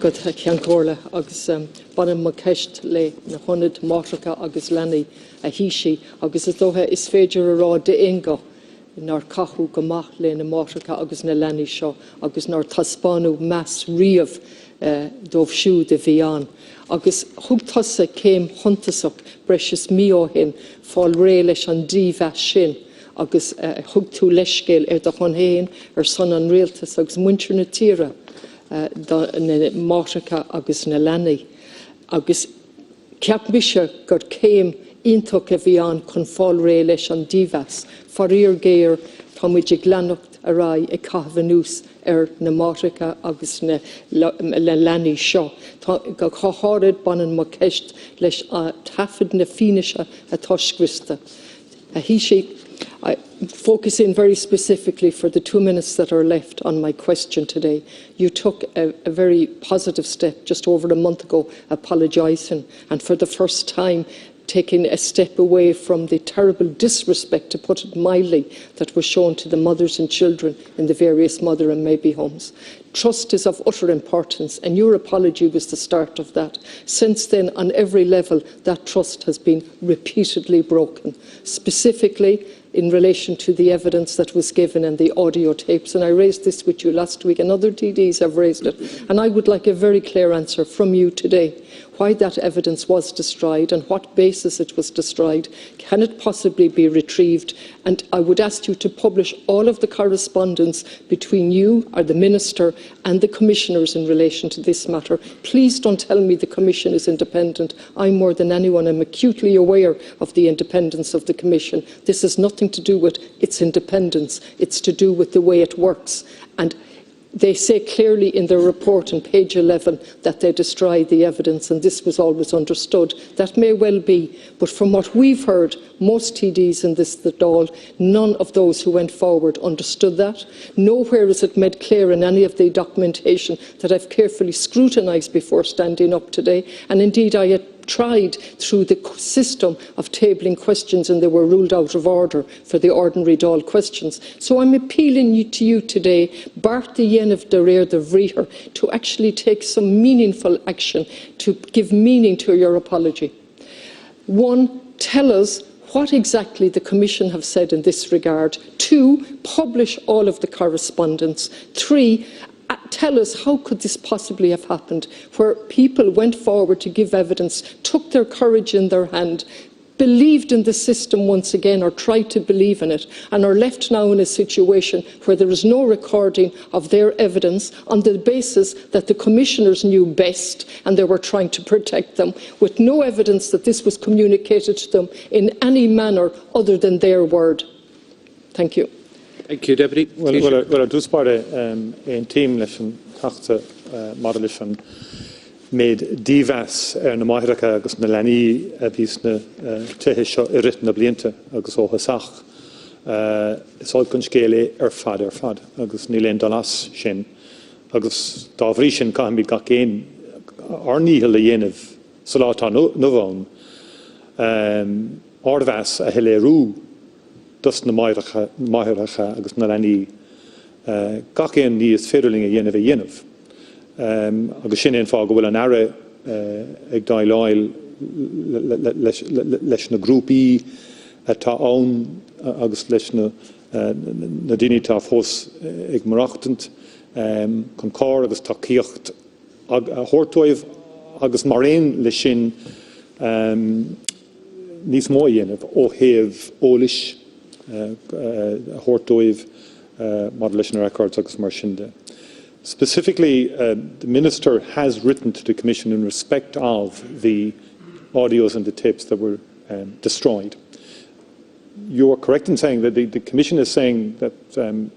Go ceangorla agus banan mo ceist le na honid mátracha agus lenny a híisi agus is dótha is féidir a rá de inga nar cathú go maith le na mátracha agus na lenny seo agus nar taspánú meas riamh dómh siú de bhí an. Agus thugtasa céim hontasach breis mío hin fáil ré leis an díomh sin agus thugtú leiscéil do chun héin son an réaltas agus muintir na tíre. Na mátracha agus na lenny. Agus ceap mise gur céim iontócha a bhí an chun fáil ré leis an díomhas. Faríor géir tá muid ag leannacht a rá i cathbhanús na mátracha agus na lenny seo. Go cháthárad banan mo ceist leis tafod na fíneise a toscrista. A híisi focusing very specifically for the 2 minutes that are left on my question today, you took a very positive step just over a month ago, apologising, and for the first time taking a step away from the terrible disrespect, to put it mildly, that was shown to the mothers and children in the various mother and maybe homes. Trust is of utter importance, and your apology was the start of that. Since then, on every level, that trust has been repeatedly broken, specifically in relation to the evidence that was given in the audio tapes. And I raised this with you last week, and other TDs have raised it. And I would like a very clear answer from you today. Why that evidence was destroyed and what basis it was destroyed. Can it possibly be retrieved? And I would ask you to publish all of the correspondence between you or the Minister and the Commissioners in relation to this matter. Please don't tell me the Commission is independent. I, more than anyone, am acutely aware of the independence of the Commission. This has nothing to do with its independence. It's to do with the way it works. And they say clearly in their report on page 11 that they destroyed the evidence, and this was always understood. That may well be, but from what we've heard, most TDs in this Dáil, none of those who went forward understood that. Nowhere is it made clear in any of the documentation that I've carefully scrutinised before standing up today, and indeed I had tried through the system of tabling questions, and they were ruled out of order for the ordinary Dáil questions. So I'm appealing to you today, Bart the Yen of the Rear the Vrieher, to actually take some meaningful action to give meaning to your apology. One, tell us what exactly the Commission have said in this regard. Two, publish all of the correspondence. Three, tell us how could this possibly have happened, where people went forward to give evidence, took their courage in their hand, believed in the system once again, or tried to believe in it, and are left now in a situation where there is no recording of their evidence on the basis that the Commissioners knew best and they were trying to protect them, with no evidence that this was communicated to them in any manner other than their word. Thank you. Thank you, Deputy. Well, I do spot a team lesson tachta modulation made divas na maithracha agus na lenny a bhís na tuthe seo I rith na blianta agus ó hasach. Sáil chun scéala fad agus ní léon dalas sin agus dá bhrí sin caiim bí gach céin arníhil a dhéanamh sa látá nó bhán ardhas a heile dus na maithracha agus na lenny gach céin níos féidirling a dhéanamh agus sin fá go bhfuil an aire ag dáileáil leis na grúpaí tá ann agus leis na daoine tá fós ag marachtant chun cá agus tá cíocht a thuirteoibh agus mar aon le sin níos mó dhéanamh ó thaobh ólis thuirteoibh mar leis na records agus mar sin de. Specifically, the Minister has written to the Commission in respect of the audios and the tapes that were destroyed. You are correct in saying that the Commission is saying that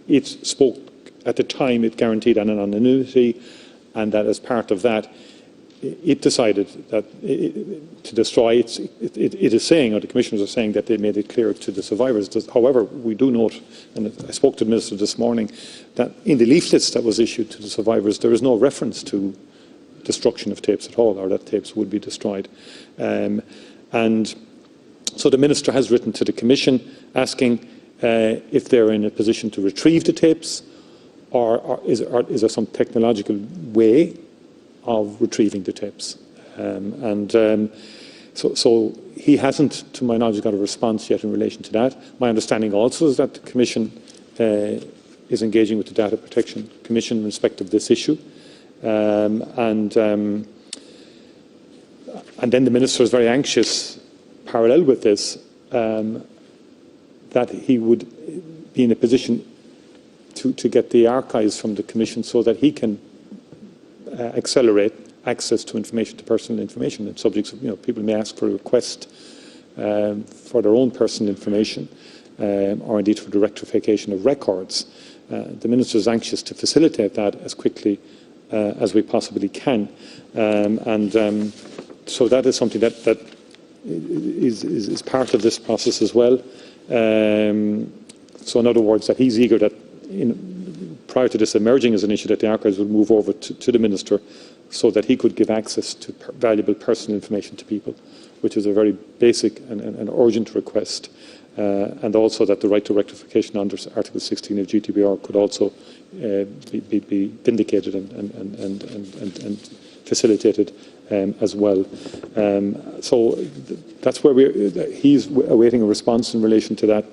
it spoke at the time, it guaranteed anonymity, and that as part of that, it decided that to destroy it. It is saying, or the Commissioners are saying, that they made it clear to the survivors. However, we do note, and I spoke to the Minister this morning, that in the leaflets that was issued to the survivors, there is no reference to destruction of tapes at all, or that tapes would be destroyed. And so the Minister has written to the Commission asking if they're in a position to retrieve the tapes, or is there some technological way of retrieving the tapes. So he hasn't, to my knowledge, got a response yet in relation to that. My understanding also is that the Commission is engaging with the Data Protection Commission in respect of this issue. And then the Minister is very anxious, parallel with this, that he would be in a position to get the archives from the Commission so that he can accelerate access to information, to personal information. And subjects, people may ask for a request for their own personal information, or indeed for the rectification of records. The Minister is anxious to facilitate that as quickly as we possibly can. So that is something that is part of this process as well. So in other words, that he's eager that prior to this emerging as an issue, that the archives would move over to the Minister so that he could give access to valuable personal information to people, which is a very basic and urgent request. And also that the right to rectification under Article 16 of GDPR could also be vindicated and facilitated as well. So that's where he's awaiting a response in relation to that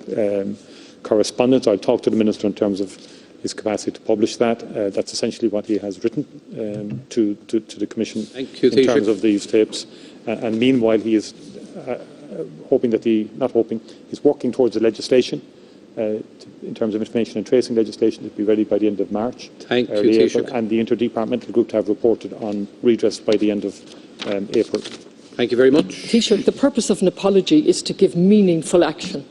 correspondence. I'll talk to the Minister in terms of his capacity to publish that. That's essentially what he has written to the Commission in terms of these tapes. And meanwhile, he is he's working towards the legislation in terms of information and tracing legislation to be ready by the end of March. Thank you, April, and the interdepartmental group to have reported on redress by the end of April. Thank you very much. Taoiseach, the purpose of an apology is to give meaningful action.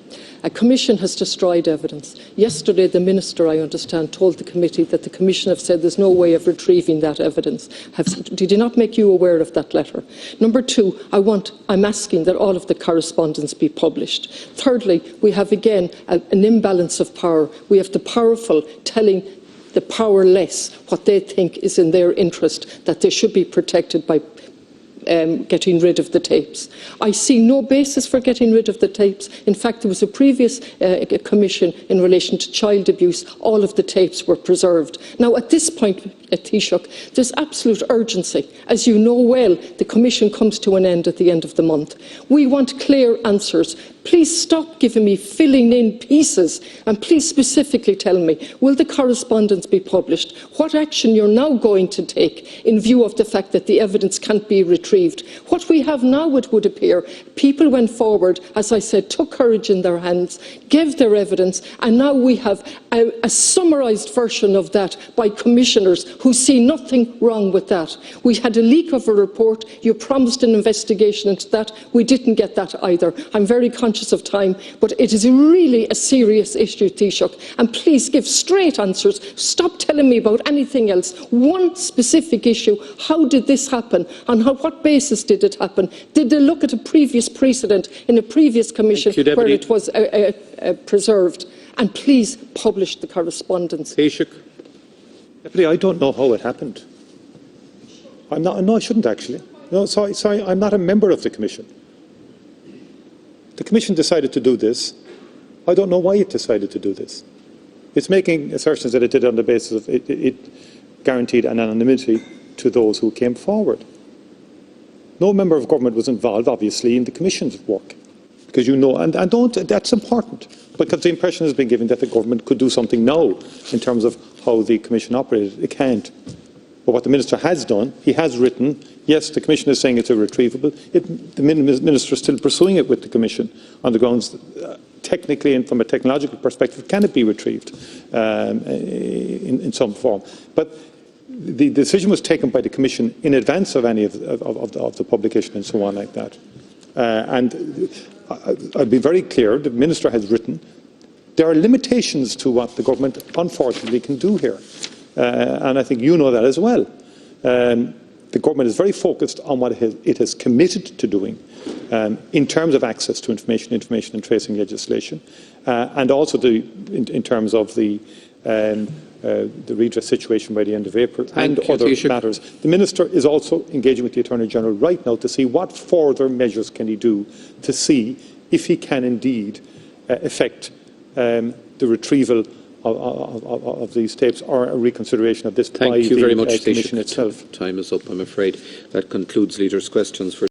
A commission has destroyed evidence. Yesterday, the Minister, I understand, told the committee that the Commission have said there's no way of retrieving that evidence. Did he not make you aware of that letter? Number two, I'm asking that all of the correspondence be published. Thirdly, we have again an imbalance of power. We have the powerful telling the powerless what they think is in their interest, that they should be protected by getting rid of the tapes. I see no basis for getting rid of the tapes. In fact, there was a previous commission in relation to child abuse. All of the tapes were preserved. Now, at this point, Taoiseach, there's absolute urgency. As you know well, the commission comes to an end at the end of the month. We want clear answers. Please stop giving me filling in pieces, and please specifically tell me, will the correspondence be published? What action you're now going to take in view of the fact that the evidence can't be retrieved? What we have now, it would appear, people went forward, as I said, took courage in their hands, gave their evidence, and now we have a summarised version of that by commissioners who see nothing wrong with that. We had a leak of a report. You promised an investigation into that. We didn't get that either. I'm very conscious of time, but it is really a serious issue, Taoiseach, and please give straight answers. Stop telling me about anything else. One specific issue: how did this happen? On what basis did it happen? Did they look at a previous precedent in a previous commission where it was preserved? And please publish the correspondence. Taoiseach. Deputy, I don't know how it happened. No, I shouldn't actually. No, sorry, I'm not a member of the Commission. The Commission decided to do this. I don't know why it decided to do this. It's making assertions that it did on the basis of it guaranteed an anonymity to those who came forward. No member of government was involved, obviously, in the Commission's work. Because that's important, because the impression has been given that the government could do something now in terms of how the Commission operated. It can't. But what the Minister has done, he has written, yes, the Commission is saying it's irretrievable. The Minister is still pursuing it with the Commission on the grounds that, technically and from a technological perspective, can it be retrieved in some form? But the decision was taken by the Commission in advance of any of the publication and so on like that. And I'll be very clear, the Minister has written, there are limitations to what the government unfortunately can do here. And I think you know that as well. The government is very focused on what it has committed to doing in terms of access to information and tracing legislation, and also in terms of the redress situation by the end of April and other matters. The Minister is also engaging with the Attorney-General right now to see what further measures can he do to see if he can indeed effect the retrieval of these tapes, or a reconsideration of this by Thank you very the much, Commission Taoiseach. itself. Time is up, I'm afraid. That concludes Leaders' Questions for